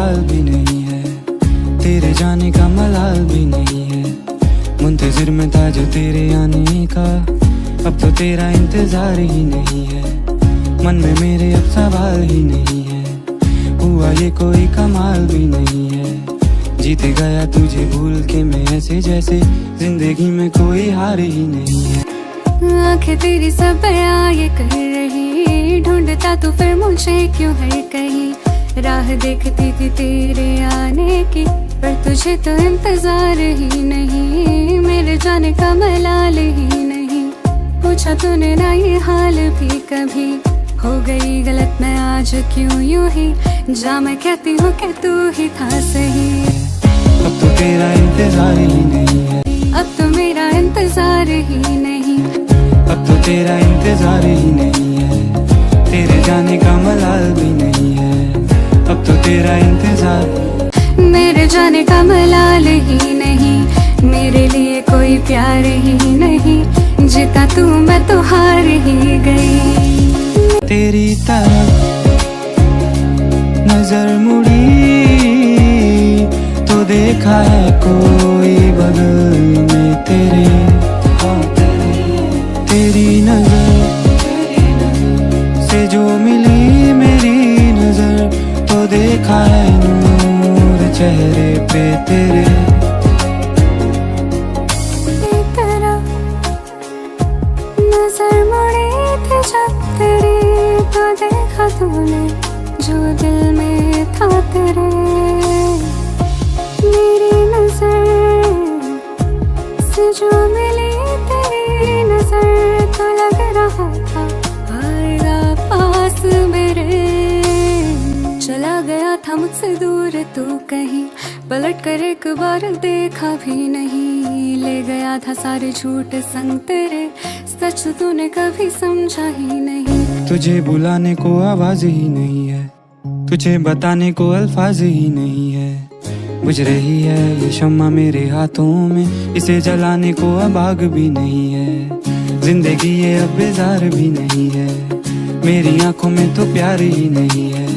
ख्याल भी नहीं है, तेरे जाने का मलाल भी नहीं है। मुंतजिर में था जो तेरे आने का, अब तो तेरा इंतजार ही नहीं है। मन में मेरे अब सवाल ही नहीं है, हुआ ये कोई कमाल भी नहीं है। जीते गया तुझे भूल के मैं ऐसे जैसे जिंदगी में कोई हार ही नहीं है। आंखें तेरी सब बयां ये कर रही, ढूंढता तो फिर मुझे क्यों हर कहीं। राह देखती थी तेरे आने की, पर तुझे तो इंतजार ही नहीं। मेरे जाने का मलाल ही नहीं, पूछा तूने ना ये हाल भी कभी। हो गई गलत मैं आज क्यों यूं ही, जा मैं कहती हूँ कि तू ही था सही। अब तो तेरा इंतजार ही नहीं है, अब तो मेरा इंतजार ही नहीं, अब तो तेरा इंतजार ही नहीं है। तेरे जाने का मलाल भी नहीं है, अब तो तेरा इंतजार। मेरे जाने का मलाल ही नहीं, मेरे लिए कोई प्यार ही नहीं। जीता तू मैं तो हार ही गई। तेरी तरफ नजर मुड़ी तो देखा है कोई बगल में तेरे। तेरी नजर से जो मिली मेरी नजर, तो देखा है नूर चेहरे पे तेरे। नजर मुड़ी थी जब तेरी, तो देखा तूने जो दिल में था तेरे। मेरी नजर से जो मिली तेरी नजर, तो लग रहा था आएगा पास मेरे। चला गया था मुझसे दूर तू कहीं, पलट कर एक बार देखा भी नहीं। ले गया था सारे झूठ संग तेरे, सच तूने कभी समझा ही नहीं। तुझे बुलाने को आवाज ही नहीं है, तुझे बताने को अल्फाज ही नहीं है। बुझ रही है ये शम्मा मेरे हाथों में, इसे जलाने को अब आग भी नहीं है। जिंदगी ये अब बेजार भी नहीं है, मेरी आंखों में तो प्यार ही नहीं है।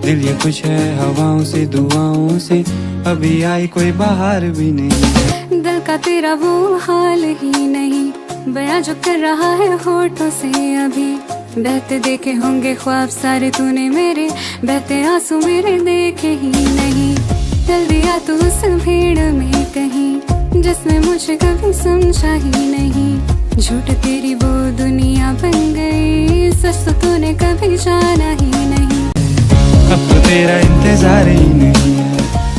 दिल ये खुश है हवाओं से दुआओं से, अभी आई कोई बाहर भी नहीं है। दिल का तेरा वो हाल ही नहीं, बयां जो कर रहा है होठों से अभी। बहते देखे होंगे ख्वाब सारे तूने मेरे, बहते आंसू मेरे देखे ही नहीं। चल दिया तू उस भीड़ में कहीं, जिसने मुझे कभी समझा ही नहीं। झूठ तेरी वो दुनिया बन गई, सच तो तूने कभी जाना ही नहीं। अब तो तेरा इंतजार ही नहीं है,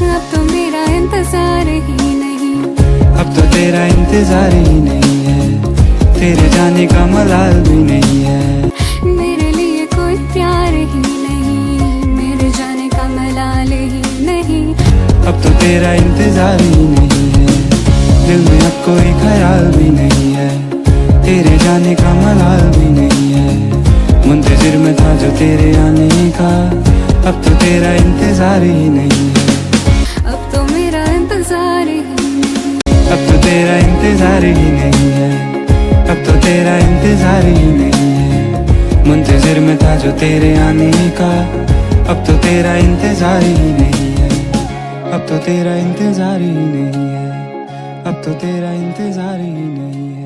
अब तो मेरा इंतजार ही नहीं, अब तो तेरा इंतजार ही नहीं है। तेरे जाने का मलाल भी नहीं है, मेरे लिए कोई प्यार ही नहीं। मेरे जाने का मलाल ही नहीं, अब तो तेरा इंतजार ही नहीं है। दिल में अब कोई ख्याल भी नहीं है, तेरे जाने का मलाल भी नहीं है। मुंतजिर में था जो तेरे आने का, अब तो तेरा इंतजार ही नहीं है। अब तो मेरा इंतजार ही नहीं, अब तो तेरा इंतजार ही नहीं है, अब तो तेरा इंतजार ही नहीं है। मुंतजिर में था जो तेरे आने का, अब तो तेरा इंतजार ही नहीं है। अब तो तेरा इंतजार ही नहीं है, अब तो तेरा इंतजार ही नहीं है।